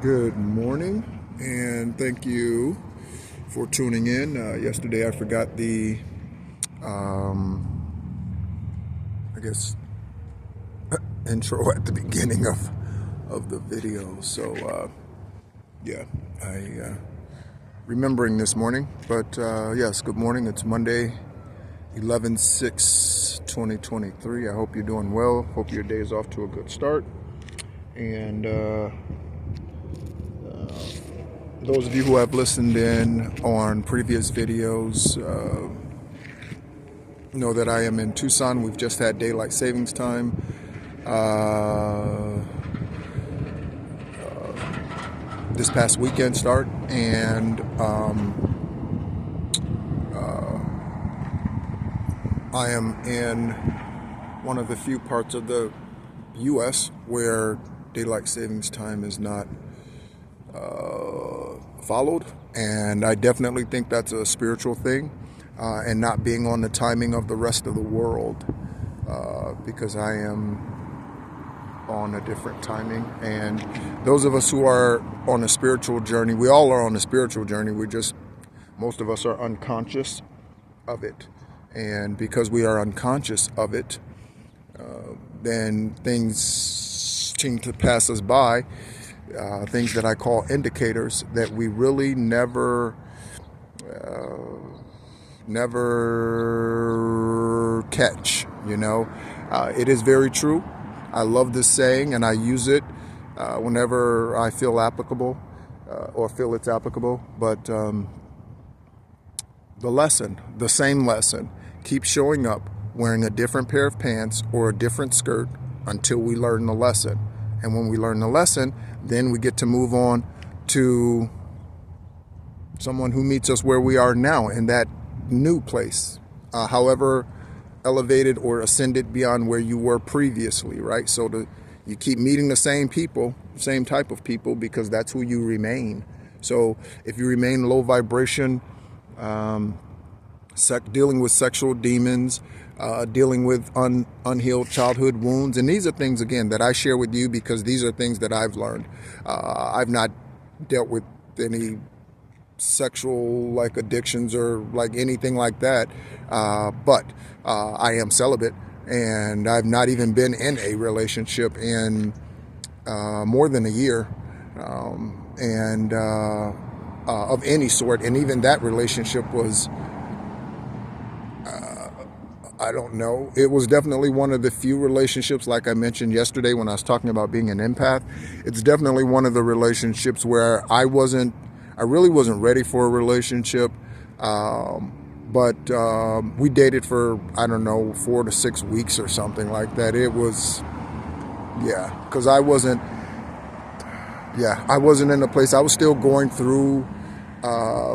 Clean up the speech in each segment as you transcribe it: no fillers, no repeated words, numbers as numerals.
Good morning, and thank you for tuning in. Yesterday I forgot the, I guess, intro at the beginning of the video. So, yeah, I remembering this morning. But yes, good morning. It's Monday, 11/6/2023. I hope you're doing well. Hope your day is off to a good start. And those of you who have listened in on previous videos know that I am in Tucson. We've just had daylight savings time. This past weekend start, and I am in one of the few parts of the U.S. where daylight savings time is not followed, and I definitely think that's a spiritual thing, and not being on the timing of the rest of the world, because I am on a different timing. And those of us who are on a spiritual journey, we all are on a spiritual journey, most of us are unconscious of it, and because we are unconscious of it, then things seem to pass us by. Things that I call indicators that we really never catch, It is very true. I love this saying, and I use it whenever I feel applicable, or feel it's applicable. But the same lesson, keeps showing up wearing a different pair of pants or a different skirt until we learn the lesson. And when we learn the lesson, then we get to move on to someone who meets us where we are now in that new place, however elevated or ascended beyond where you were previously, right? So you keep meeting the same people, same type of people, because that's who you remain. So if you remain low vibration, dealing with sexual demons, dealing with unhealed childhood wounds. And these are things, again, that I share with you because these are things that I've learned. I've not dealt with any sexual addictions or anything like that, but I am celibate, and I've not even been in a relationship in more than a year, and of any sort. And even that relationship was, I don't know. It was definitely one of the few relationships, like I mentioned yesterday when I was talking about being an empath. It's definitely one of the relationships where I really wasn't ready for a relationship. But we dated for, 4 to 6 weeks or something like that. It was, because I wasn't in a place. I was still going through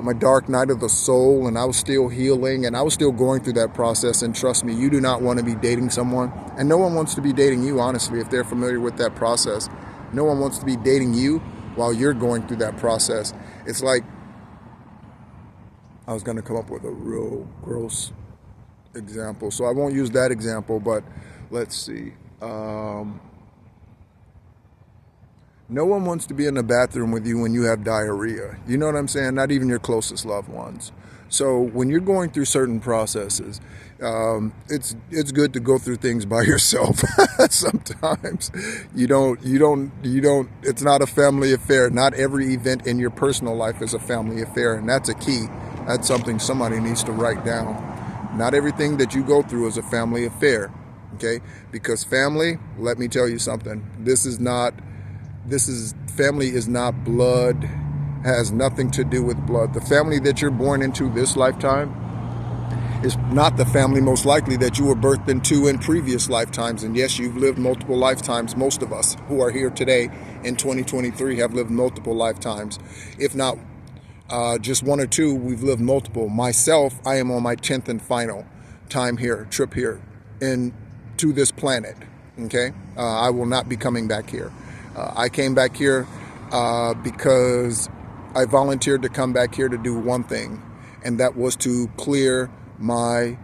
my dark night of the soul, and I was still healing, and I was still going through that process. And trust me, you do not want to be dating someone, and no one wants to be dating you, honestly, if they're familiar with that process. No one wants to be dating you while you're going through that process. It's like, I was going to come up with a real gross example, so I won't use that example, but let's see. No one wants to be in the bathroom with you when you have diarrhea. You know what I'm saying? Not even your closest loved ones. So when you're going through certain processes, it's good to go through things by yourself. Sometimes you don't, it's not a family affair. Not every event in your personal life is a family affair. And that's a key. That's something somebody needs to write down. Not everything that you go through is a family affair. Okay. Because family, let me tell you something. Family is not blood, has nothing to do with blood. The family that you're born into this lifetime is not the family most likely that you were birthed into in previous lifetimes. And yes, you've lived multiple lifetimes. Most of us who are here today in 2023 have lived multiple lifetimes. If not just one or two, we've lived multiple. Myself, I am on my 10th and final trip here to this planet. Okay, I will not be coming back here. I came back here because I volunteered to come back here to do one thing, and that was to clear my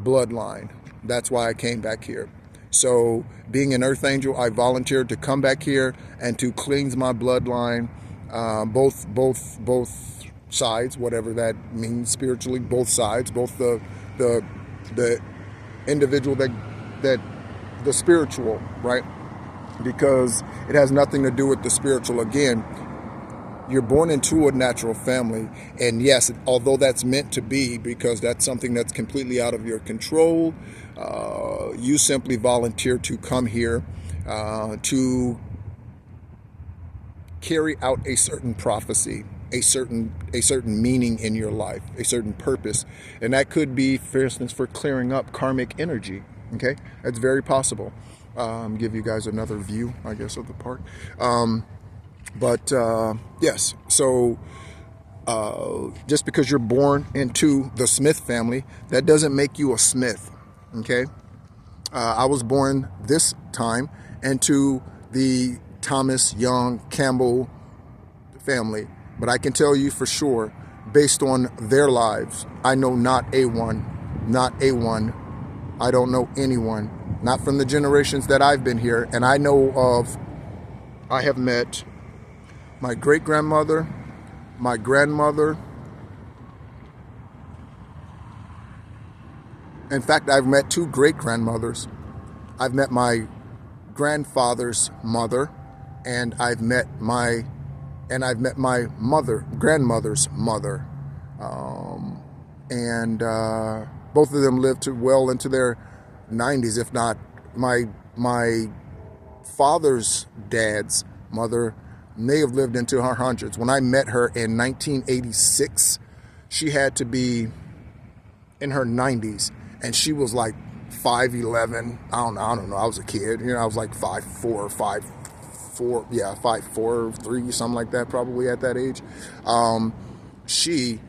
bloodline. That's why I came back here. So being an earth angel, I volunteered to come back here and to cleanse my bloodline, both sides, whatever that means spiritually, both sides, both the individual that the spiritual, right? Because it has nothing to do with the spiritual. Again, you're born into a natural family, and yes, although that's meant to be, because that's something that's completely out of your control, you simply volunteer to come here to carry out a certain prophecy, a certain meaning in your life, a certain purpose. And that could be, for instance, for clearing up karmic energy. Okay, that's very possible. Give you guys another view, I guess, of the park. Yes, so just because you're born into the Smith family, that doesn't make you a Smith. Okay, I was born this time into the Thomas Young Campbell family, but I can tell you for sure, based on their lives, I know not a one. I don't know anyone, not from the generations that I've been here, and I know of. I have met my great-grandmother, my grandmother. In fact, I've met two great-grandmothers. I've met my grandfather's mother, and I've met my grandmother's mother. Both of them lived to well into their 90s, if not. My father's dad's mother may have lived into her hundreds. When I met her in 1986, she had to be in her 90s, and she was like 5'11". I don't know. I was a kid. I was like 5'4", 5'4", yeah, 5'4", 3", something like that, probably at that age. She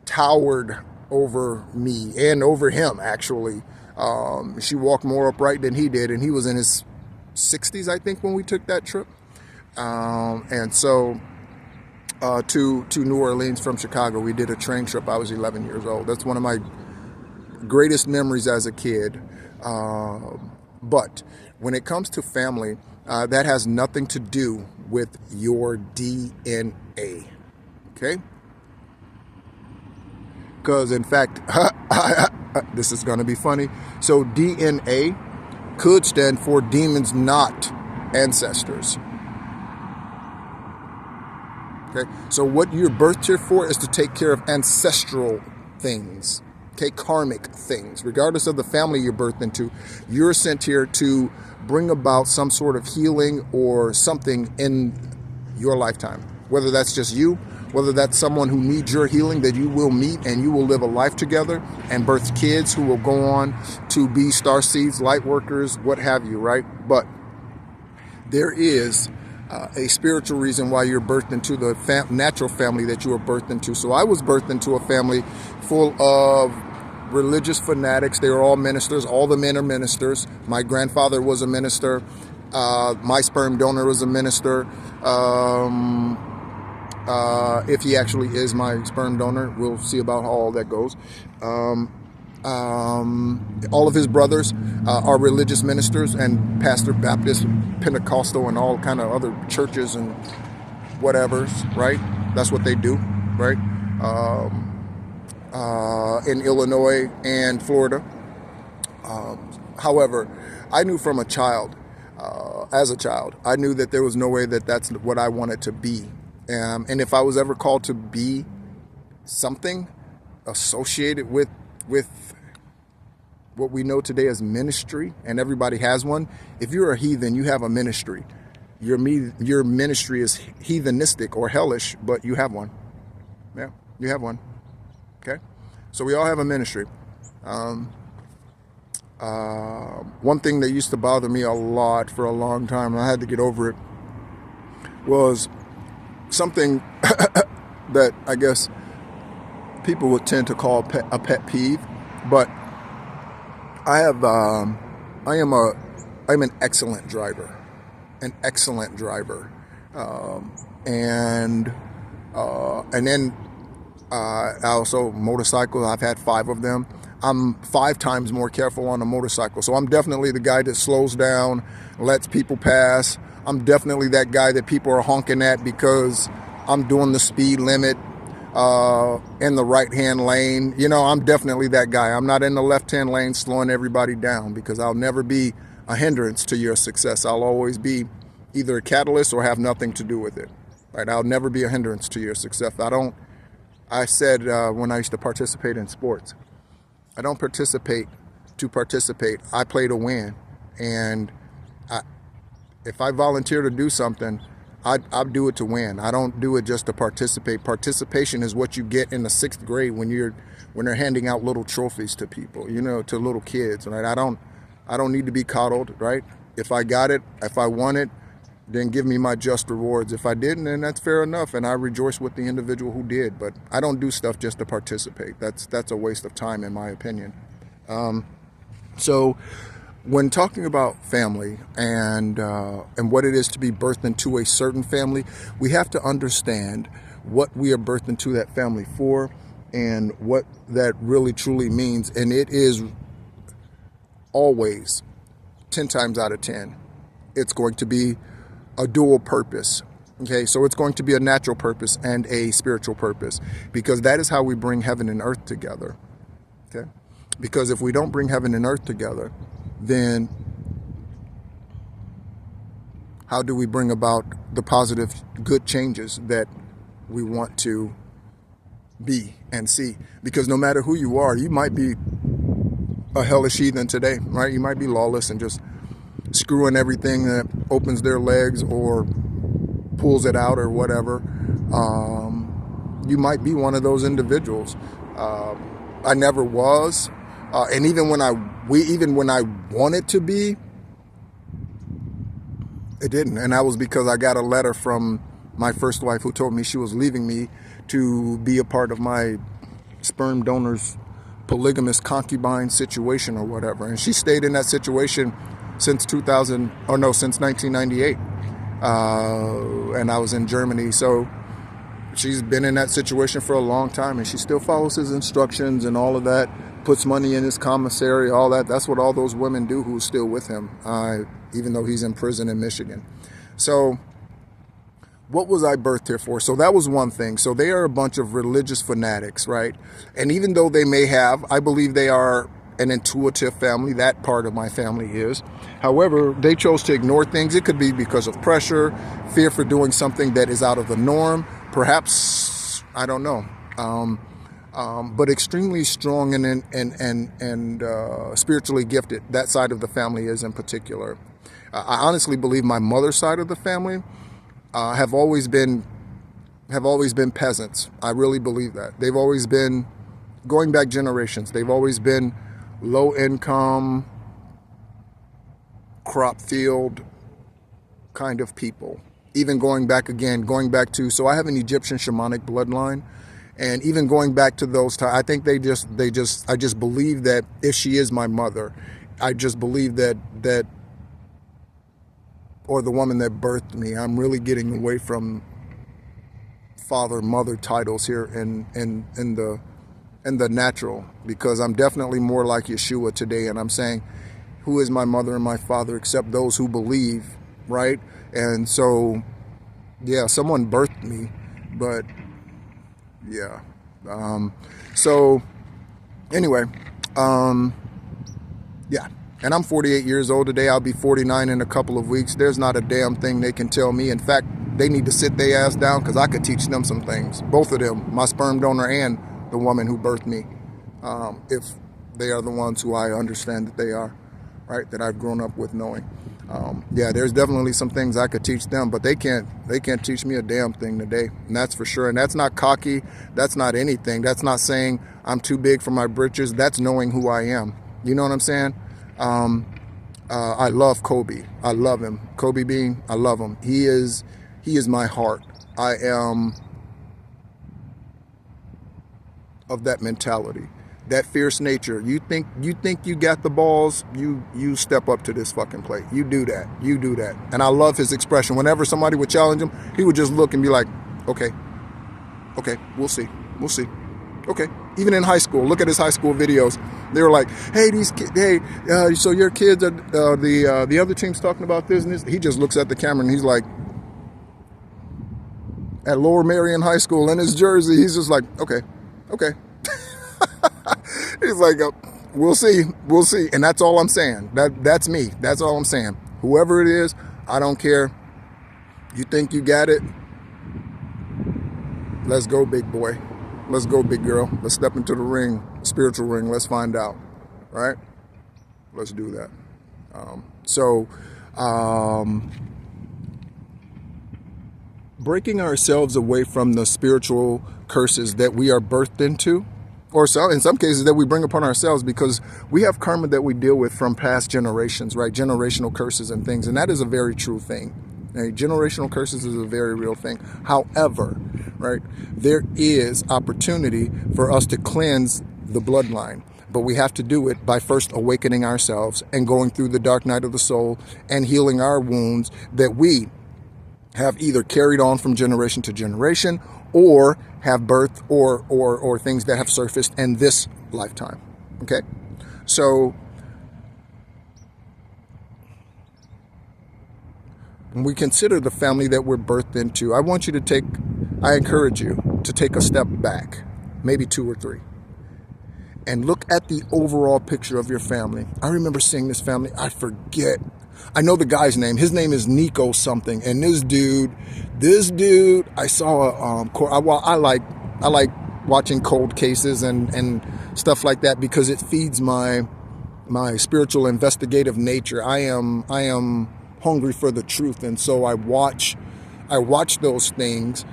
towered over me and over him, actually. She walked more upright than he did, and he was in his 60s, I think, when we took that trip. And so to New Orleans from Chicago, we did a train trip. I was 11 years old. That's one of my greatest memories as a kid. But when it comes to family, that has nothing to do with your DNA. Okay? Because in fact, this is going to be funny. So DNA could stand for demons, not ancestors. Okay, so what you're birthed here for is to take care of ancestral things, okay, karmic things. Regardless of the family you're birthed into, you're sent here to bring about some sort of healing or something in your lifetime. Whether that's just you, whether that's someone who needs your healing that you will meet, and you will live a life together and birth kids who will go on to be starseeds, light workers, what have you, right? But there is a spiritual reason why you're birthed into the natural family that you were birthed into. So I was birthed into a family full of religious fanatics. They were all ministers. All the men are ministers. My grandfather was a minister. My sperm donor was a minister. If he actually is my sperm donor, we'll see about how all that goes. All of his brothers are religious ministers and pastor, Baptist, Pentecostal, and all kind of other churches and whatevers, right? That's what they do, right? In Illinois and Florida. However, I knew from a child, as a child, I knew that there was no way that that's what I wanted to be. And if I was ever called to be something associated with what we know today as ministry, and everybody has one. If you're a heathen, you have a ministry. Your ministry is heathenistic or hellish, but you have one. Yeah, you have one. Okay? So we all have a ministry. One thing that used to bother me a lot for a long time, and I had to get over it, was something that I guess people would tend to call a pet peeve, but I'm an excellent driver, and then I also motorcycles. I've had 5 of them. I'm 5 times more careful on a motorcycle. So I'm definitely the guy that slows down, lets people pass. I'm definitely that guy that people are honking at because I'm doing the speed limit in the right-hand lane. You know, I'm definitely that guy. I'm not in the left-hand lane slowing everybody down, because I'll never be a hindrance to your success. I'll always be either a catalyst or have nothing to do with it. Right? I'll never be a hindrance to your success. I said when I used to participate in sports, I don't participate to participate. I play to win. And if I volunteer to do something, I do it to win. I don't do it just to participate. Participation is what you get in the 6th grade when they're handing out little trophies to people, you know, to little kids. Right? I don't need to be coddled. Right? If I got it, if I won it, then give me my just rewards. If I didn't, then that's fair enough, and I rejoice with the individual who did. But I don't do stuff just to participate. That's a waste of time, in my opinion. So when talking about family and what it is to be birthed into a certain family, we have to understand what we are birthed into that family for and what that really truly means. And it is always 10 times out of 10, it's going to be a dual purpose. Okay, so it's going to be a natural purpose and a spiritual purpose, because that is how we bring heaven and earth together. Okay, because if we don't bring heaven and earth together, then how do we bring about the positive, good changes that we want to be and see? Because no matter who you are, you might be a hellish heathen today, right? You might be lawless and just screwing everything that opens their legs or pulls it out or whatever. You might be one of those individuals. I never was, and even when I wanted to be, it didn't. And that was because I got a letter from my first wife who told me she was leaving me to be a part of my sperm donor's polygamous concubine situation or whatever. And she stayed in that situation since 1998. And I was in Germany. So she's been in that situation for a long time, and she still follows his instructions and all of that, puts money in his commissary, all that. That's what all those women do who's still with him, even though he's in prison in Michigan. So what was I birthed here for? So that was one thing. So they are a bunch of religious fanatics, right? And even though they may have, I believe they are an intuitive family. That part of my family is. However, they chose to ignore things. It could be because of pressure, fear for doing something that is out of the norm. Perhaps, I don't know. But extremely strong and spiritually gifted. That side of the family is in particular. I honestly believe my mother's side of the family have always been peasants. I really believe that. They've always been, going back generations, they've always been low income, crop field kind of people. Even going back to, so I have an Egyptian shamanic bloodline, and even going back to those times, I think I just believe that if she is my mother, I just believe that or the woman that birthed me, I'm really getting away from father, mother titles here in the natural, because I'm definitely more like Yeshua today, and I'm saying, who is my mother and my father except those who believe, right? And so, yeah, someone birthed me, but yeah. So anyway, yeah. And I'm 48 years old today. I'll be 49 in a couple of weeks. There's not a damn thing they can tell me. In fact, they need to sit their ass down, because I could teach them some things. Both of them, my sperm donor and the woman who birthed me, if they are the ones who I understand that they are, right? That I've grown up with knowing. Yeah, there's definitely some things I could teach them, but they can't teach me a damn thing today, and that's for sure. And that's not cocky. That's not anything. That's not saying I'm too big for my britches. That's knowing who I am. You know what I'm saying? I love Kobe. I love him. Kobe Bean, I love him. He is my heart. I am of that mentality, that fierce nature. You think you got the balls, you step up to this fucking plate. You do that. And I love his expression. Whenever somebody would challenge him, he would just look and be like, okay, we'll see. Okay, Even in high school, look at his high school videos. They were like, "Hey, these kids, hey, so your kids are the other team's talking about this and this." He just looks at the camera and he's like, at Lower Marion High School in his jersey, he's just like, okay. He's like, we'll see, and that's all I'm saying. That's me. That's all I'm saying. Whoever it is, I don't care. You think you got it? Let's go, big boy. Let's go, big girl. Let's step into the ring, spiritual ring. Let's find out, right? Let's do that. Breaking ourselves away from the spiritual curses that we are birthed into, or so in some cases that we bring upon ourselves, because we have karma that we deal with from past generations, right? Generational curses and things, and that is a very true thing. Right? Generational curses is a very real thing. However, right, there is opportunity for us to cleanse the bloodline, but we have to do it by first awakening ourselves and going through the dark night of the soul and healing our wounds that we have either carried on from generation to generation or have birth or things that have surfaced in this lifetime. Okay? So when we consider the family that we're birthed into, I encourage you to take a step back, maybe 2 or 3, and look at the overall picture of your family. I remember seeing this family, I know the guy's name. His name is Nico something. And this dude, I saw I like watching cold cases and stuff like that because it feeds my spiritual investigative nature. I am hungry for the truth, and so I watch those things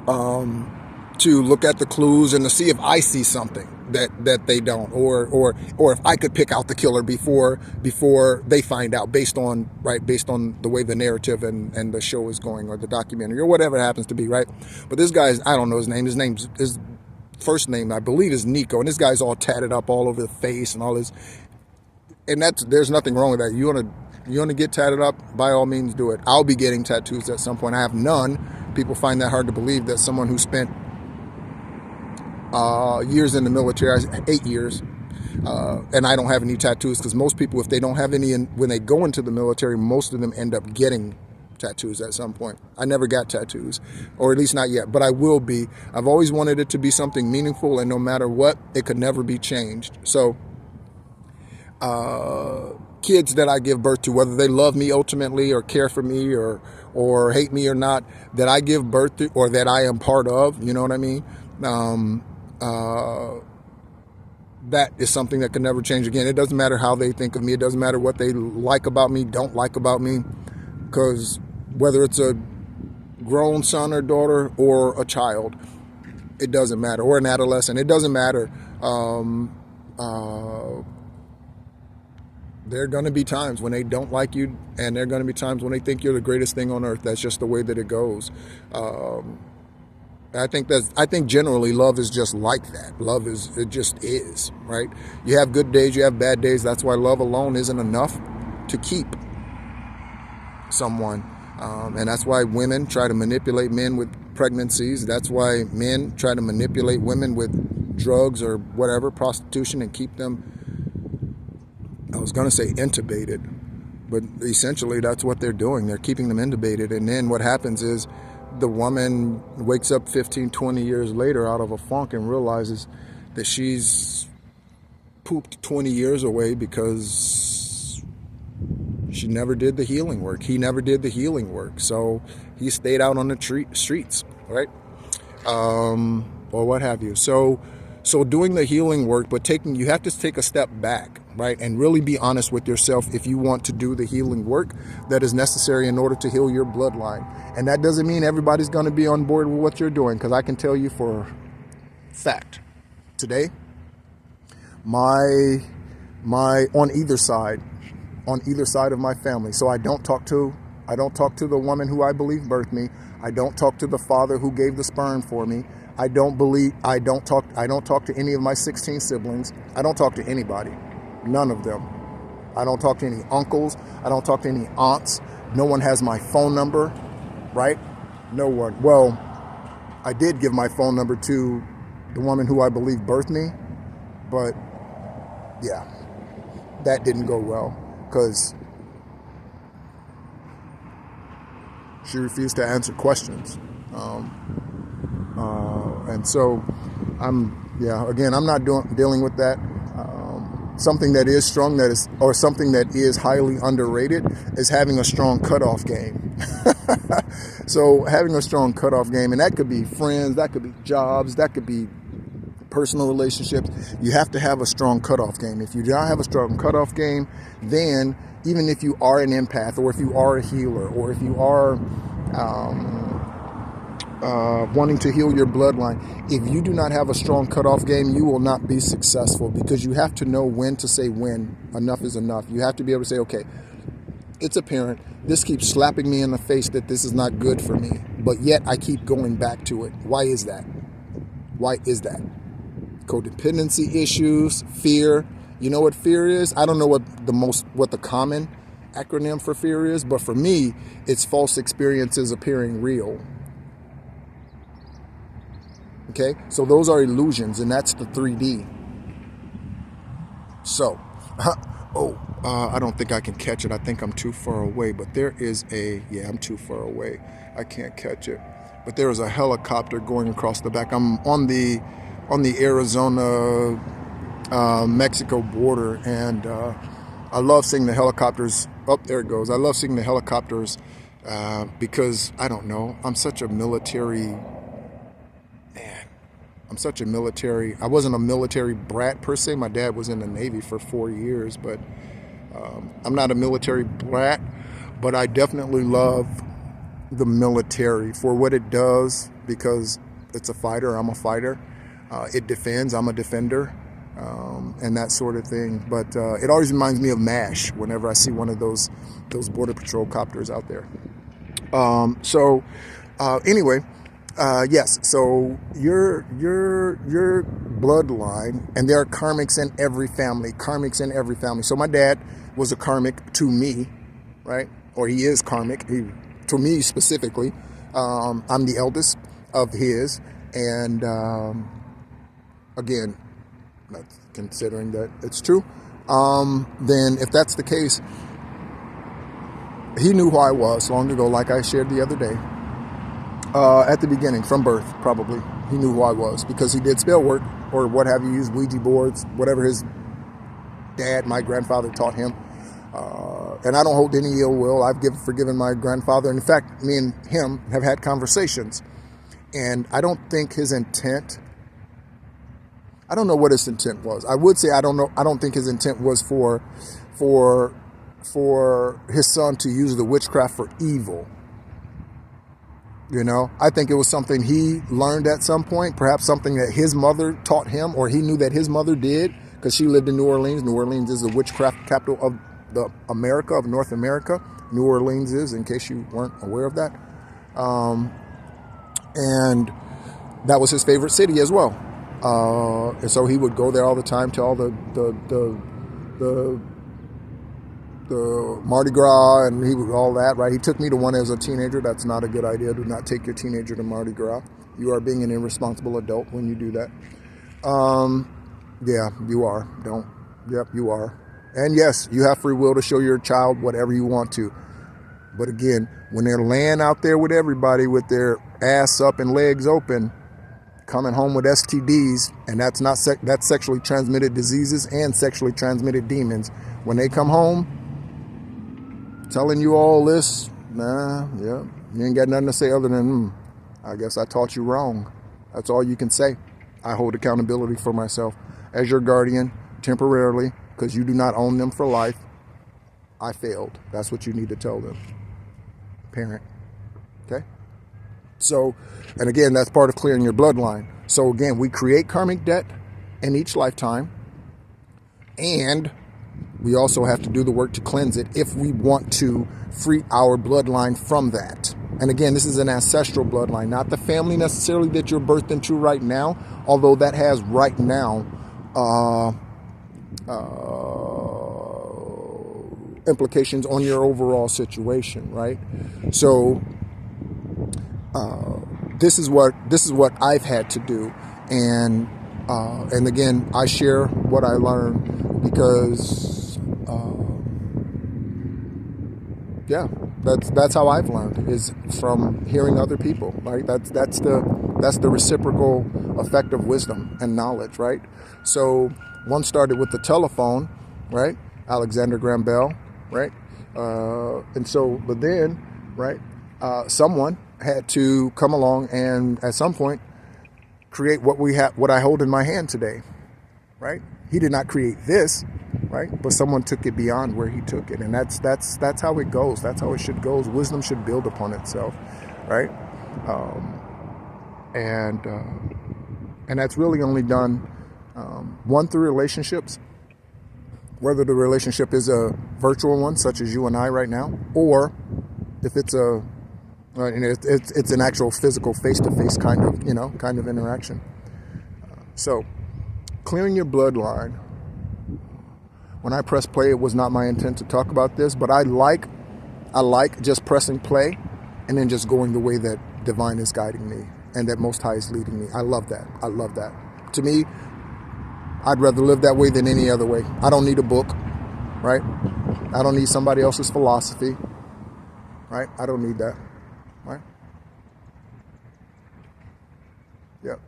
to look at the clues and to see if I see something that they don't, or if I could pick out the killer before they find out, based on the way the narrative and the show is going, or the documentary, or whatever it happens to be, right? But this guy's, I don't know his name. His first name, I believe, is Nico, and this guy's all tatted up all over the face and all his, and there's nothing wrong with that. You want to get tatted up, by all means do it. I'll be getting tattoos at some point. I have none. People find that hard to believe, that someone who spent years in the military, 8 years, and I don't have any tattoos, because most people, if they don't have any when they go into the military, most of them end up getting tattoos at some point. I never got tattoos, or at least not yet, but I will be. I've always wanted it to be something meaningful, and no matter what, it could never be changed. So kids that I give birth to, whether they love me ultimately or care for me or hate me or not, that I give birth to or that I am part of, you know what I mean? That is something that can never change again. It doesn't matter how they think of me. It doesn't matter what they like about me, don't like about me, because whether it's a grown son or daughter or a child, it doesn't matter, or an adolescent, it doesn't matter. There are going to be times when they don't like you, and there are going to be times when they think you're the greatest thing on earth. That's just the way that it goes. I think generally love is just like that. It just is, right? You have good days, you have bad days. That's why love alone isn't enough to keep someone. And that's why women try to manipulate men with pregnancies. That's why men try to manipulate women with drugs or whatever, prostitution, and keep them, I was going to say intubated, but essentially that's what they're doing. They're keeping them intubated. And then what happens is the woman wakes up 15, 20 years later out of a funk and realizes that she's pooped 20 years away because she never did the healing work. He never did the healing work. So he stayed out on the streets, right? Or what have you. So doing the healing work, but you have to take a step back, right? And really be honest with yourself if you want to do the healing work that is necessary in order to heal your bloodline. And that doesn't mean everybody's going to be on board with what you're doing, because I can tell you for a fact, today, my on either side of my family. So I don't talk to the woman who I believe birthed me. I don't talk to the father who gave the sperm for me. I don't talk to any of my 16 siblings. I don't talk to anybody. None of them. I don't talk to any uncles. I don't talk to any aunts. No one has my phone number, right? No one. Well, I did give my phone number to the woman who I believe birthed me. But yeah, that didn't go well because she refused to answer questions. And so again, I'm not dealing with that. Something that is strong, or something that is highly underrated, is having a strong cutoff game. So having a strong cutoff game, and that could be friends, that could be jobs, that could be personal relationships. You have to have a strong cutoff game. If you don't have a strong cutoff game, then even if you are an empath, or if you are a healer, or if you are wanting to heal your bloodline, if you do not have a strong cutoff game, you will not be successful, because you have to know when to say when enough is enough. You have to be able to say, okay, it's apparent, this keeps slapping me in the face that this is not good for me, but yet I keep going back to it. Why is that? Why is that? Codependency issues, fear. You know what fear is? I don't know what the common acronym for fear is, but for me, it's false experiences appearing real. Okay, so those are illusions, and that's the 3D. So, I don't think I can catch it. I think I'm too far away, but there is I'm too far away. I can't catch it. But there is a helicopter going across the back. I'm on the Arizona Mexico border, and I love seeing the helicopters. Oh, there it goes. I love seeing the helicopters because, I don't know, I'm such a military man. I wasn't a military brat per se. My dad was in the Navy for 4 years, but I'm not a military brat, but I definitely love the military for what it does, because it's a fighter, I'm a fighter. It defends, I'm a defender, and that sort of thing. But it always reminds me of MASH whenever I see one of those Border Patrol copters out there. Anyway, yes. So your bloodline, and there are karmics in every family. So my dad was a karmic to me, right? Or he is karmic. To me specifically. I'm the eldest of his, and again, not considering that it's true, then if that's the case, he knew who I was long ago, like I shared the other day. At the beginning, from birth, probably, he knew who I was, because he did spell work, or what have you, used Ouija boards, whatever his dad, my grandfather, taught him. And I don't hold any ill will. I've forgiven my grandfather. And in fact, me and him have had conversations. And I don't think his intent, I don't know what his intent was. I would say I don't know. I don't think his intent was for his son to use the witchcraft for evil. You know, I think it was something he learned at some point, perhaps something that his mother taught him, or he knew that his mother did, because she lived in New Orleans. New Orleans is the witchcraft capital of North America. New Orleans is, in case you weren't aware of that. And that was his favorite city as well. And so he would go there all the time to all the Mardi Gras, and he would all that, right? He took me to one as a teenager. That's not a good idea. Do not take your teenager to Mardi Gras. You are being an irresponsible adult when you do that. Yeah, you are. Yep, you are. And yes, you have free will to show your child whatever you want to. But again, when they're laying out there with everybody with their ass up and legs open, coming home with STDs, and that's that's sexually transmitted diseases and sexually transmitted demons. When they come home, telling you all this, you ain't got nothing to say other than, I guess I taught you wrong. That's all you can say. I hold accountability for myself as your guardian temporarily, because you do not own them for life. I failed. That's what you need to tell them. Parent. Okay? So, and again, that's part of clearing your bloodline. So again, we create karmic debt in each lifetime, and we also have to do the work to cleanse it if we want to free our bloodline from that. And again, this is an ancestral bloodline, not the family necessarily that you're birthed into right now, although that has right now implications on your overall situation, right? So this is what I've had to do, And again, I share what I learned because, yeah, that's how I've learned, is from hearing other people, right? That's the reciprocal effect of wisdom and knowledge, right? So one started with the telephone, right? Alexander Graham Bell, right? But then, right, someone had to come along and at some point create what I hold in my hand today, right? He did not create this, right? But someone took it beyond where he took it, and that's how it goes. That's how it should go. Wisdom should build upon itself, right? And that's really only done one, through relationships, whether the relationship is a virtual one, such as you and I right now, or if it's it's an actual physical, face-to-face kind of interaction. So, clearing your bloodline. When I press play, it was not my intent to talk about this, but I like just pressing play and then just going the way that divine is guiding me and that Most High is leading me. I love that. I love that. To me, I'd rather live that way than any other way. I don't need a book, right? I don't need somebody else's philosophy, right? I don't need that, right? Yep.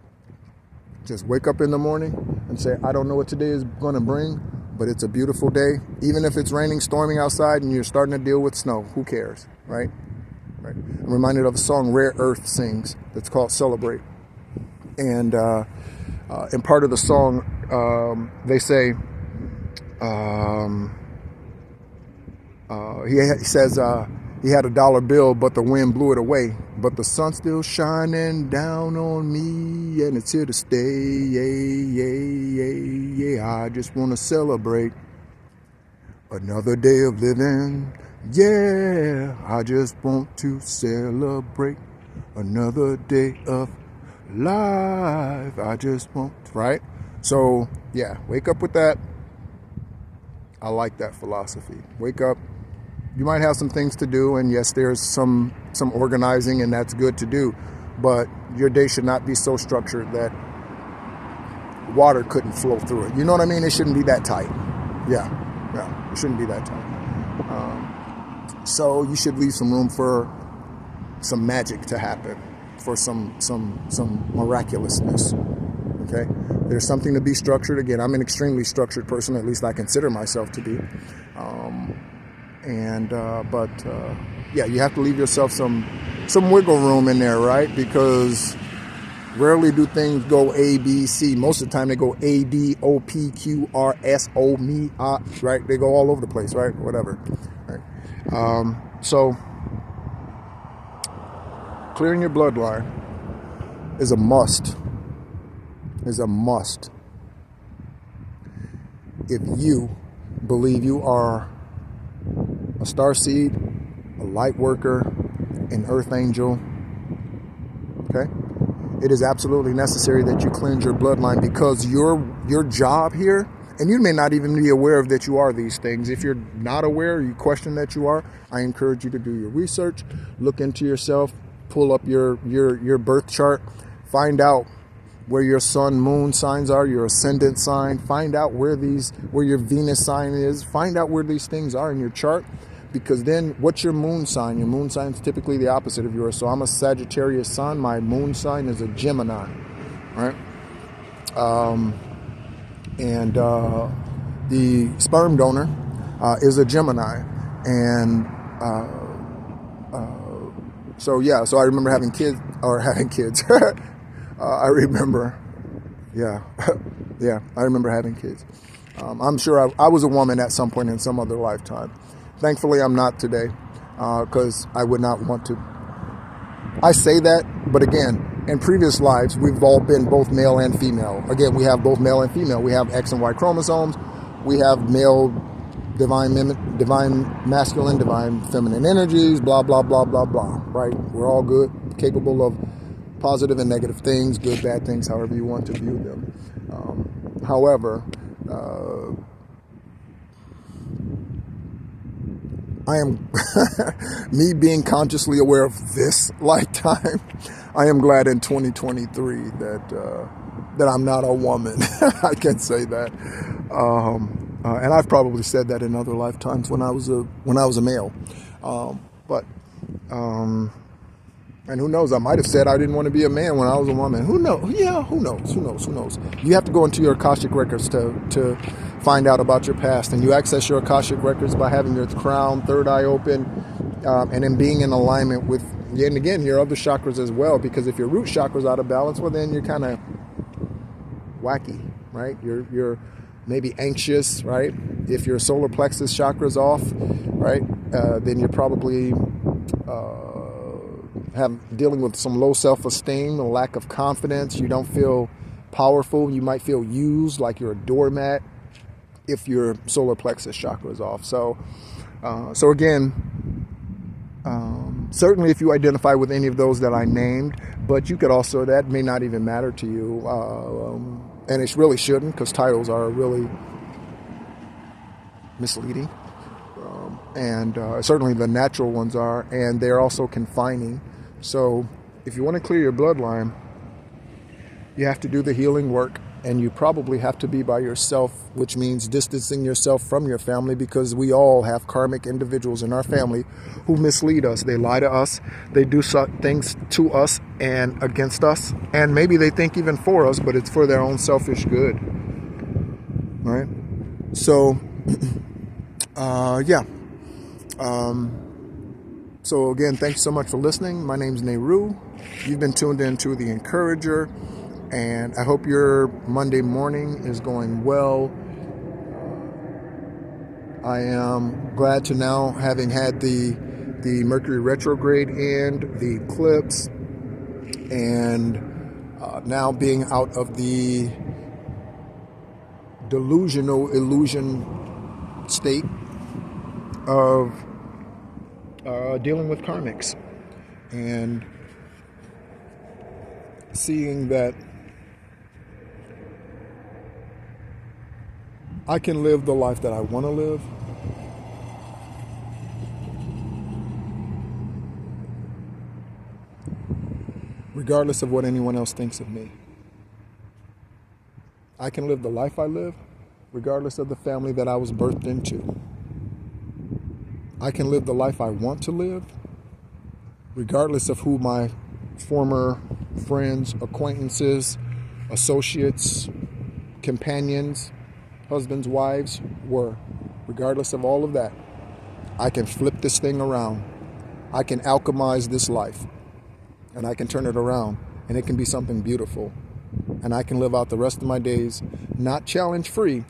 Just wake up in the morning and say, I don't know what today is going to bring, but it's a beautiful day. Even if it's raining, storming outside, and you're starting to deal with snow, who cares, right? Right. I'm reminded of a song Rare Earth sings that's called Celebrate. And in part of the song, they say, he says he had a dollar bill, but the wind blew it away. But the sun's still shining down on me, and it's here to stay. Yeah. I just want to celebrate another day of living. Yeah, I just want to celebrate another day of life. I just want, right? So, yeah, wake up with that. I like that philosophy. Wake up. You might have some things to do, and yes, there's some organizing, and that's good to do. But your day should not be so structured that water couldn't flow through it. You know what I mean? It shouldn't be that tight. Yeah, it shouldn't be that tight. So you should leave some room for some magic to happen, for some miraculousness. Okay, there's something to be structured. Again, I'm an extremely structured person. At least I consider myself to be. Yeah, you have to leave yourself some wiggle room in there, right? Because rarely do things go A, B, C. Most of the time they go A, D, O, P, Q, R, S, O, me, right? They go all over the place, right? Whatever. Right? So clearing your bloodline is a must. If you believe you are a starseed, a light worker, an earth angel, okay? It is absolutely necessary that you cleanse your bloodline, because your job here, and you may not even be aware of that you are these things. If you're not aware, you question that you are, I encourage you to do your research, look into yourself, pull up your birth chart, find out where your sun, moon signs are, your ascendant sign, find out where your Venus sign is, find out where these things are in your chart, because then what's your moon sign? Your moon sign is typically the opposite of yours. So I'm a Sagittarius sun, my moon sign is a Gemini, right? The sperm donor is a Gemini, and so I remember having kids. I remember having kids. I'm sure I was a woman at some point in some other lifetime. Thankfully, I'm not today, because I would not want to. I say that, but again, in previous lives, we've all been both male and female. Again, we have both male and female. We have X and Y chromosomes. We have male, divine masculine, divine feminine energies, blah, blah, blah, blah, blah, right? We're all good, capable of positive and negative things, good, bad things, however you want to view them. However, I am, me being consciously aware of this lifetime, I am glad in 2023 that I'm not a woman. I can say that. And I've probably said that in other lifetimes when I was a male. But and who knows? I might have said I didn't want to be a man when I was a woman. Who knows? Yeah, who knows? Who knows? Who knows? You have to go into your Akashic records to find out about your past, and you access your Akashic records by having your crown, third eye open, and then being in alignment with, and again, your other chakras as well. Because if your root chakra's out of balance, well, then you're kind of wacky, right? You're maybe anxious, right? If your solar plexus chakra's off, right, then you're probably dealing with some low self-esteem, a lack of confidence. You don't feel powerful. You might feel used, like you're a doormat, if your solar plexus chakra is off. So again, certainly if you identify with any of those that I named, but you could also, that may not even matter to you, and it really shouldn't, because titles are really misleading, and certainly the natural ones are, and they're also confining. So if you want to clear your bloodline, you have to do the healing work, and you probably have to be by yourself, which means distancing yourself from your family, because we all have karmic individuals in our family who mislead us. They lie to us. They do things to us and against us, and maybe they think even for us, but it's for their own selfish good, right? So yeah. So again, thanks so much for listening. My name's Nehru. You've been tuned in to The Encourager, and I hope your Monday morning is going well. I am glad to now, having had the Mercury retrograde and the eclipse, and now being out of the delusional illusion state of dealing with karmics, and seeing that I can live the life that I want to live, regardless of what anyone else thinks of me. I can live the life I live, regardless of the family that I was birthed into. I can live the life I want to live, regardless of who my former friends, acquaintances, associates, companions, husbands, wives were. Regardless of all of that, I can flip this thing around. I can alchemize this life, and I can turn it around, and it can be something beautiful. And I can live out the rest of my days not challenge-free,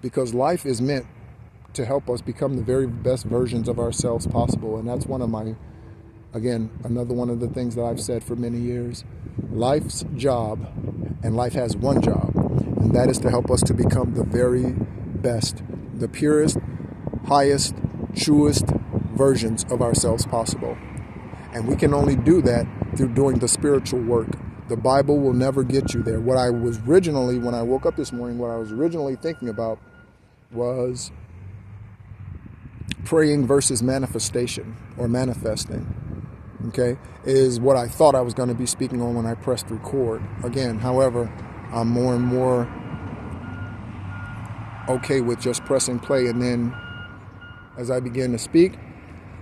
because life is meant to help us become the very best versions of ourselves possible. And that's one of my, again, another one of the things that I've said for many years. Life's job, and life has one job, and that is to help us to become the very best, the purest, highest, truest versions of ourselves possible. And we can only do that through doing the spiritual work. The Bible will never get you there. What I was originally, when I woke up this morning, what I was originally thinking about was praying versus manifestation, or manifesting, okay, is what I thought I was going to be speaking on when I pressed record. Again, however, I'm more and more okay with just pressing play, and then as I begin to speak,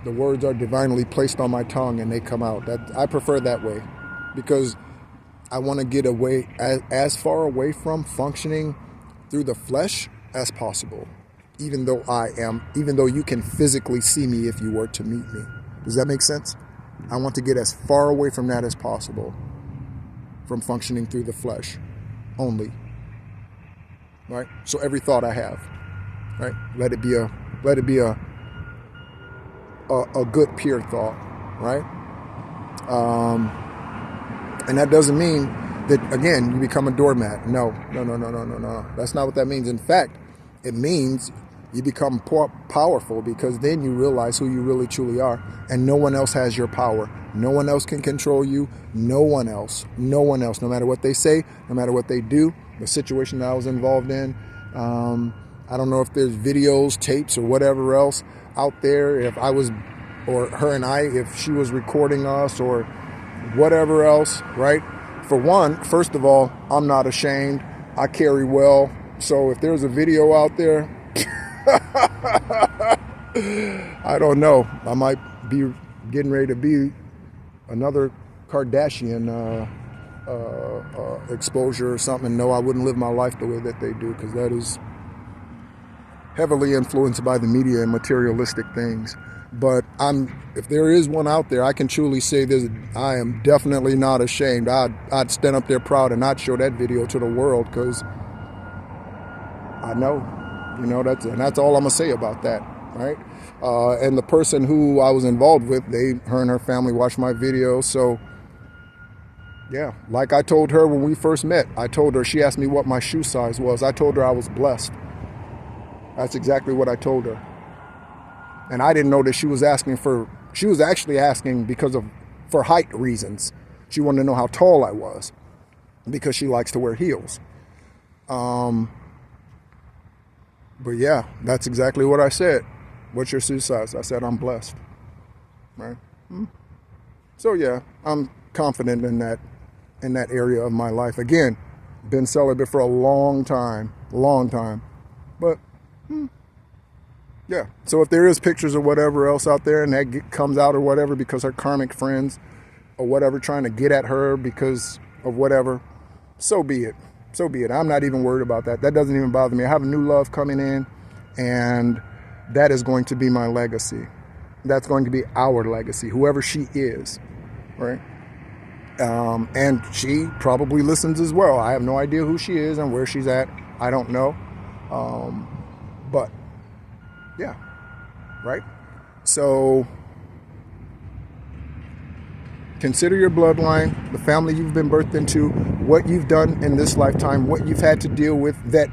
the words are divinely placed on my tongue and they come out. That I prefer that way, because I want to get away, as far away from functioning through the flesh as possible. Even though you can physically see me if you were to meet me. Does that make sense? I want to get as far away from that as possible, from functioning through the flesh only. Right? So every thought I have, right? Let it be a good pure thought, right? And that doesn't mean that, again, you become a doormat. No. That's not what that means. In fact, it means you become powerful, because then you realize who you really truly are, and no one else has your power. No one else can control you. No one else. No matter what they say, no matter what they do. The situation that I was involved in, I don't know if there's videos, tapes, or whatever else out there. If I was, or her and I, if she was recording us, or whatever else, right? For one, first of all, I'm not ashamed. I carry well. So if there's a video out there, I don't know. I might be getting ready to be another Kardashian exposure or something. No, I wouldn't live my life the way that they do, because that is heavily influenced by the media and materialistic things. But if there is one out there, I can truly say this: I am definitely not ashamed. I'd stand up there proud and not show that video to the world, because I know, that's all I'm gonna say about that, right? And the person who I was involved with, her and her family watched my video. So yeah, like I told her when we first met, she asked me what my shoe size was. I told her I was blessed. That's exactly what I told her. And I didn't know that she was actually asking for height reasons. She wanted to know how tall I was, because she likes to wear heels. But yeah, that's exactly what I said. What's your shoe size? I said, I'm blessed. Right? So yeah, I'm confident in that area of my life. Again, been celibate for a long time. But yeah, so if there is pictures or whatever else out there and that comes out or whatever because her karmic friends or whatever trying to get at her because of whatever, so be it. I'm not even worried about that. That doesn't even bother me. I have a new love coming in, and that is going to be my legacy. That's going to be our legacy, whoever she is, right? And she probably listens as well. I have no idea who she is and where she's at. I don't know. But yeah, right? So consider your bloodline, the family you've been birthed into, what you've done in this lifetime, what you've had to deal with that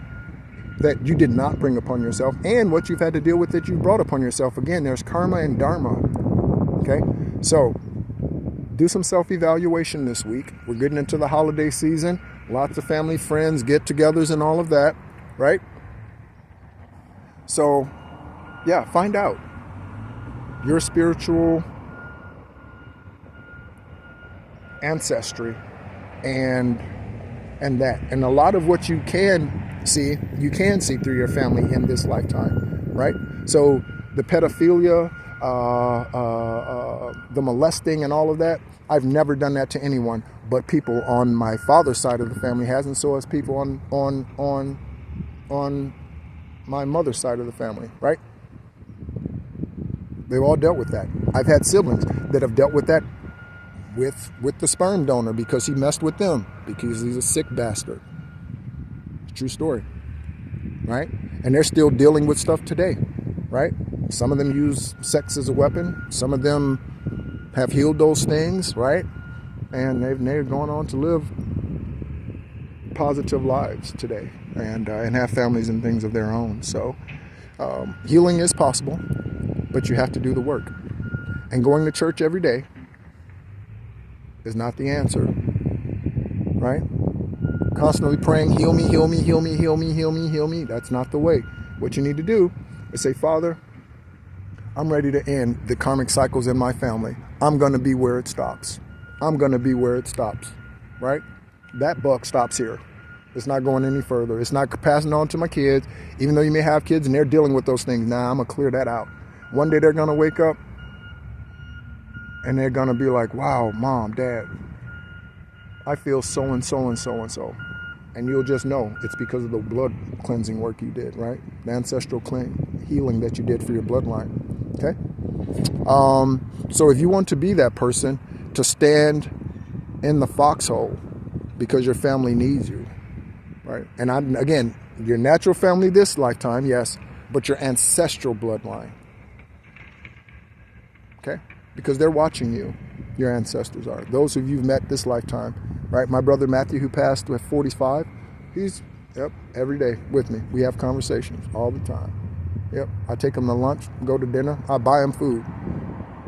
you did not bring upon yourself, and what you've had to deal with that you brought upon yourself. Again, there's karma and dharma. Okay? So do some self-evaluation this week. We're getting into the holiday season. Lots of family, friends, get-togethers and all of that, right? So, yeah, find out your spiritual ancestry and a lot of what you can see through your family in this lifetime, right? So the pedophilia, the molesting and all of that, I've never done that to anyone, but people on my father's side of the family has, and so has people on my mother's side of the family, right? They've all dealt with that. I've had siblings that have dealt with that with the sperm donor because he messed with them, because he's a sick bastard. True story, right? And they're still dealing with stuff today, right? Some of them use sex as a weapon. Some of them have healed those things, right? And they're going on to live positive lives today and have families and things of their own. So healing is possible, but you have to do the work. And going to church every day is not the answer, right? Constantly praying, heal me, heal me, heal me, heal me, heal me, heal me. That's not the way. What you need to do is say, Father, I'm ready to end the karmic cycles in my family. I'm going to be where it stops. I'm going to be where it stops, right? That buck stops here. It's not going any further. It's not passing on to my kids, even though you may have kids and they're dealing with those things. Nah, I'm going to clear that out. One day they're going to wake up and they're going to be like, wow, Mom, Dad, I feel so and so and so and so. And you'll just know it's because of the blood cleansing work you did, right? The ancestral healing that you did for your bloodline, okay? So if you want to be that person to stand in the foxhole because your family needs you, right? And again, your natural family this lifetime, yes, but your ancestral bloodline, okay? Because they're watching you. Your ancestors are. Those of you've met this lifetime, right? My brother Matthew, who passed at 45, he's, every day with me. We have conversations all the time. Yep, I take him to lunch, go to dinner, I buy him food.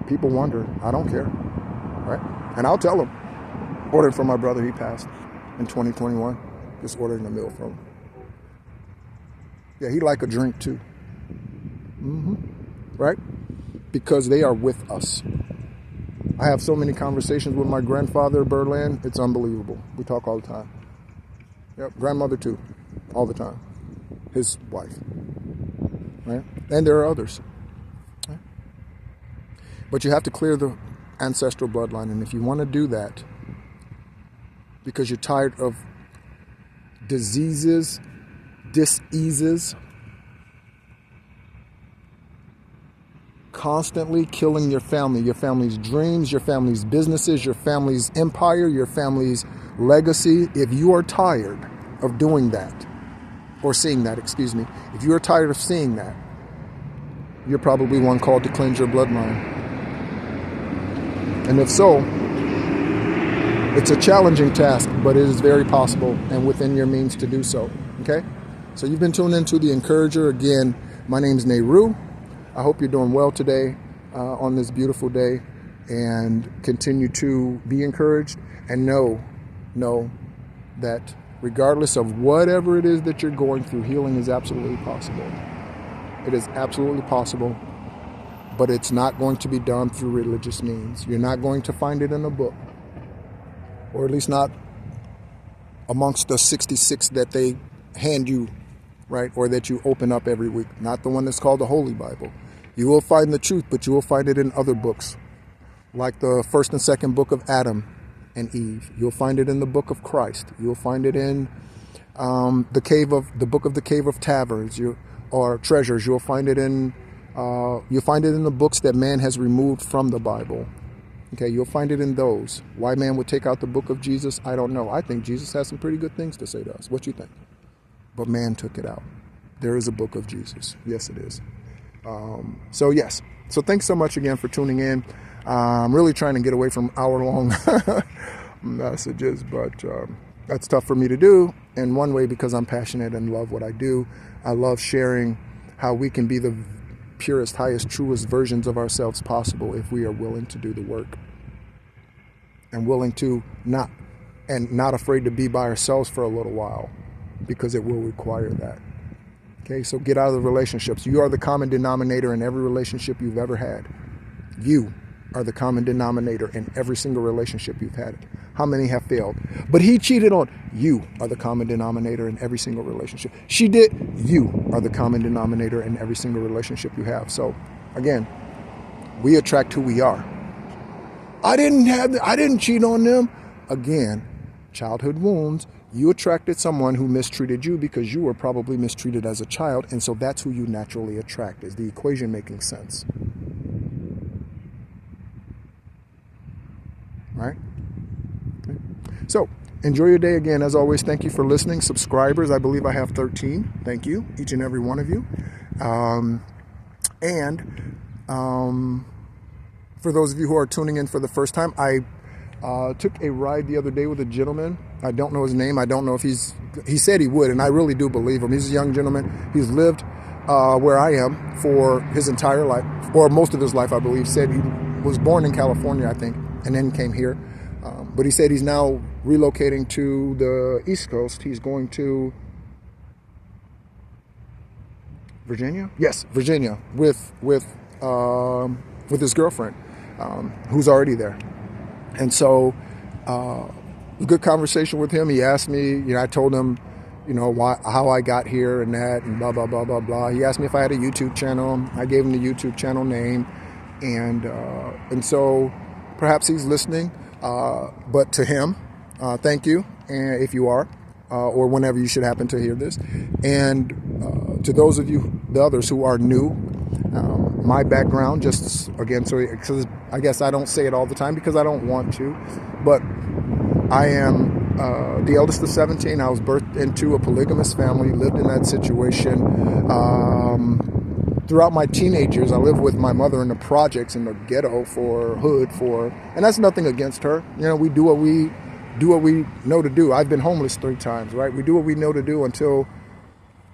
People wonder, I don't care, right? And I'll tell them, ordered from my brother, he passed in 2021, just ordering a meal from him. Yeah, he like a drink too. Right? Because they are with us. I have so many conversations with my grandfather, Berlin. It's unbelievable. We talk all the time. Yep, grandmother too, all the time. His wife, right? And there are others. Right? But you have to clear the ancestral bloodline, and if you want to do that, because you're tired of diseases, diseases, constantly killing your family's dreams, your family's businesses, your family's empire, your family's legacy. If you are tired of doing that, or seeing that, excuse me, if you are tired of seeing that, you're probably one called to cleanse your bloodline. And if so, it's a challenging task, but it is very possible and within your means to do so. Okay? So you've been tuned into The Encourager. Again, my name's Nehru. I hope you're doing well today on this beautiful day, and continue to be encouraged and know that regardless of whatever it is that you're going through, healing is absolutely possible. It is absolutely possible, but it's not going to be done through religious means. You're not going to find it in a book, or at least not amongst the 66 that they hand you, right, or that you open up every week. Not the one that's called the Holy Bible. You will find the truth, but you will find it in other books, like the first and second book of Adam and Eve. You'll find it in the book of Christ. You'll find it in the book of the Cave of Taverns, or Treasures. You'll find it in the books that man has removed from the Bible. Okay, you'll find it in those. Why man would take out the book of Jesus, I don't know. I think Jesus has some pretty good things to say to us. What you think? But man took it out. There is a book of Jesus. Yes, it is. So thanks so much again for tuning in. I'm really trying to get away from hour-long messages, but that's tough for me to do. In one way, because I'm passionate and love what I do. I love sharing how we can be the purest, highest, truest versions of ourselves possible if we are willing to do the work, and willing to not afraid to be by ourselves for a little while, because it will require that. Okay, so get out of the relationships. You are the common denominator in every relationship you've ever had. You are the common denominator in every single relationship you've had. How many have failed? But he cheated on. You are the common denominator in every single relationship. She did. You are the common denominator in every single relationship you have. So, again, we attract who we are. I didn't cheat on them. Again, childhood wounds. You attracted someone who mistreated you because you were probably mistreated as a child, and so that's who you naturally attract. Is the equation making sense? Right? Okay. So, enjoy your day again. As always, thank you for listening. Subscribers, I believe I have 13. Thank you, each and every one of you. For those of you who are tuning in for the first time, I took a ride the other day with a gentleman. I don't know his name. I don't know if he said he would, and I really do believe him. He's a young gentleman. He's lived where I am for his entire life, or most of his life, I believe. Said he was born in California, I think, and then came here. But he said he's now relocating to the East Coast. He's going to Virginia? Yes, Virginia, with his girlfriend, who's already there. And so, good conversation with him. He asked me, I told him, how I got here and that, and blah, blah, blah, blah, blah. He asked me if I had a YouTube channel. I gave him the YouTube channel name. And so perhaps he's listening, but to him, thank you. And if you are, or whenever you should happen to hear this. And to those of you, the others who are new, my background, just again, so because I guess I don't say it all the time because I don't want to, but I am the eldest of 17. I was birthed into a polygamous family, lived in that situation. Throughout my teenage years, I lived with my mother in the projects in the ghetto and that's nothing against her. We do what we know to do. I've been homeless 3 times, right? We do what we know to do until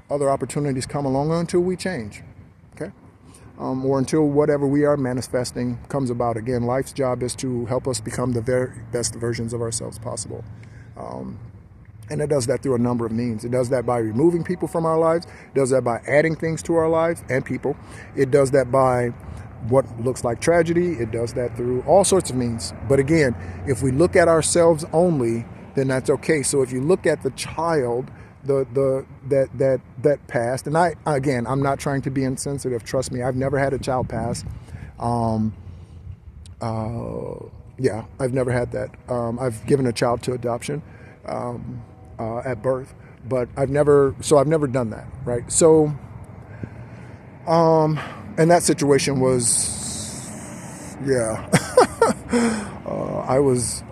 other opportunities come along, or until we change, okay? Or until whatever we are manifesting comes about. Again, life's job is to help us become the very best versions of ourselves possible. And it does that through a number of means. It does that by removing people from our lives. It does that by adding things to our lives and people. It does that by what looks like tragedy. It does that through all sorts of means. But again, if we look at ourselves only, then that's okay. So if you look at the child, that passed, and I'm not trying to be insensitive. Trust me, I've never had a child pass. Yeah, I've never had that. I've given a child to adoption at birth, but I've never done that, right? So, and that situation was, yeah, I was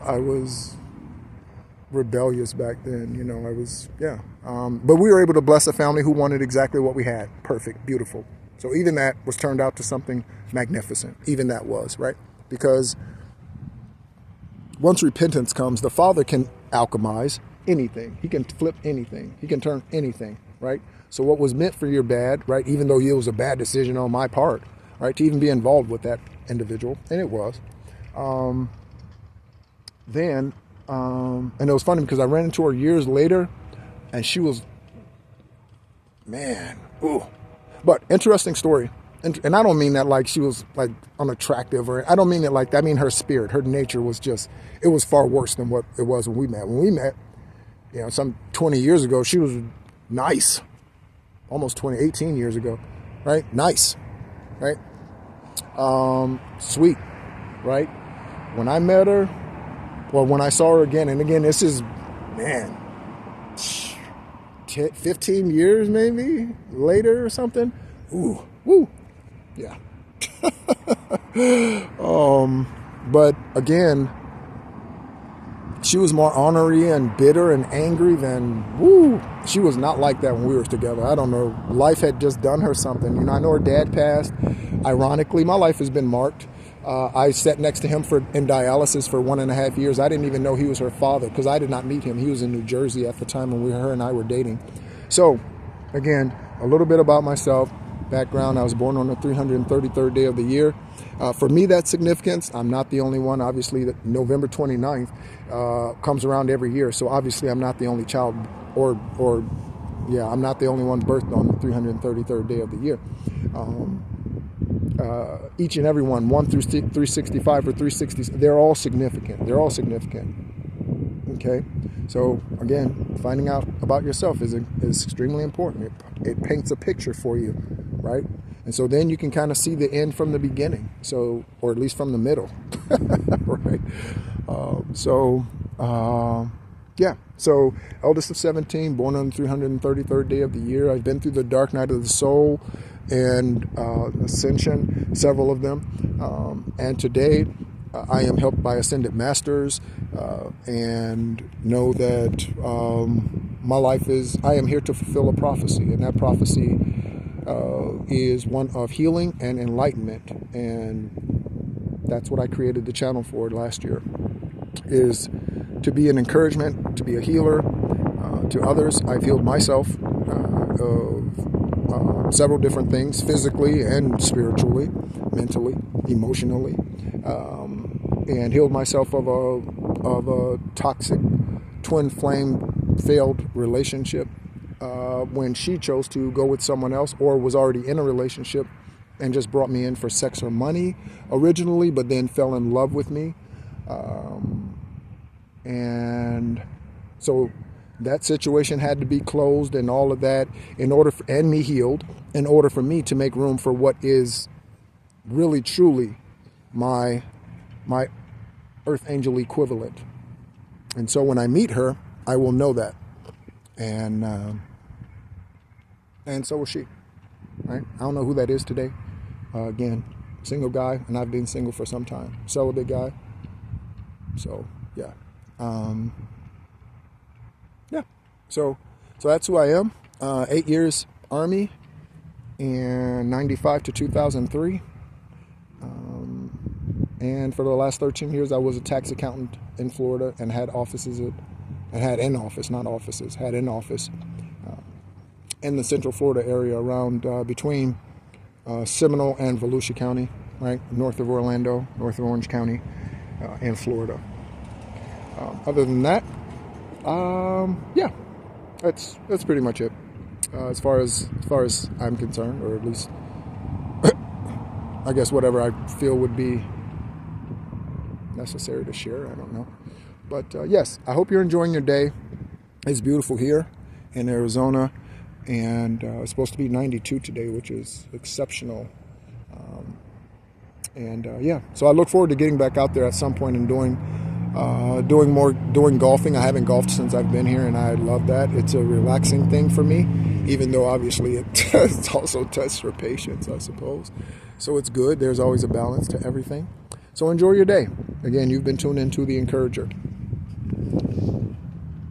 rebellious back then, I was, yeah. But we were able to bless a family who wanted exactly what we had. Perfect, beautiful. So even that was turned out to something magnificent. Even that was, right? Because once repentance comes, the Father can alchemize anything. He can flip anything. He can turn anything, right? So what was meant for your bad, right, even though it was a bad decision on my part, right, to even be involved with that individual, and it was, and it was funny because I ran into her years later, and she was, man, ooh. But interesting story. And I don't mean that like she was like unattractive, or I don't mean it like that. I mean her spirit, her nature was just, it was far worse than what it was when we met. When we met, some 20 years ago, she was nice. Almost 18 years ago, right? Nice, right? Sweet, right? When I met her, well, when I saw her again, and again, this is, man, 15 years maybe later or something. Ooh, woo, yeah. But again, she was more ornery and bitter and angry than, woo. She was not like that when we were together. I don't know. Life had just done her something. I know her dad passed. Ironically, my life has been marked. I sat next to him in dialysis for 1.5 years. I didn't even know he was her father because I did not meet him. He was in New Jersey at the time when her and I were dating. So, again, a little bit about myself. Background, I was born on the 333rd day of the year. For me, that's significance. I'm not the only one. Obviously, November 29th comes around every year. So obviously, I'm not the only child I'm not the only one birthed on the 333rd day of the year. Each and every one through 365 or 360, they're all significant. They're all significant. Okay? So again, finding out about yourself is extremely important. It paints a picture for you, right? And so then you can kind of see the end from the beginning, or at least from the middle, right? Yeah. So eldest of 17, born on the 333rd day of the year. I've been through the dark night of the soul and ascension, several of them. And today I am helped by ascended masters and know that my life I am here to fulfill a prophecy. And that prophecy is one of healing and enlightenment. And that's what I created the channel for last year, is to be an encouragement, to be a healer to others. I've healed myself of several different things, physically and spiritually, mentally, emotionally, and healed myself of a toxic twin flame failed relationship when she chose to go with someone else or was already in a relationship and just brought me in for sex or money originally, but then fell in love with me. And so that situation had to be closed and all of that and me healed in order for me to make room for what is really truly my earth angel equivalent. And so when I meet her, I will know that. And so will she, right? I don't know who that is today. Again, single guy, and I've been single for some time. Celibate guy. So, yeah. Yeah. So that's who I am. 8 years Army, and 95 to 2003. And for the last 13 years, I was a tax accountant in Florida and had offices had in office in the Central Florida area around between Seminole and Volusia County, right, north of Orlando, north of Orange County, in Florida. Other than that, yeah, that's pretty much it. As far as I'm concerned, or at least I guess whatever I feel would be necessary to share. I don't know. But yes, I hope you're enjoying your day. It's beautiful here in Arizona, and it's supposed to be 92 today, which is exceptional. Yeah, so I look forward to getting back out there at some point and doing golfing. I haven't golfed since I've been here, and I love that. It's a relaxing thing for me, even though obviously it also tests your patience, I suppose. So it's good. There's always a balance to everything. So enjoy your day. Again, you've been tuned into The Encourager.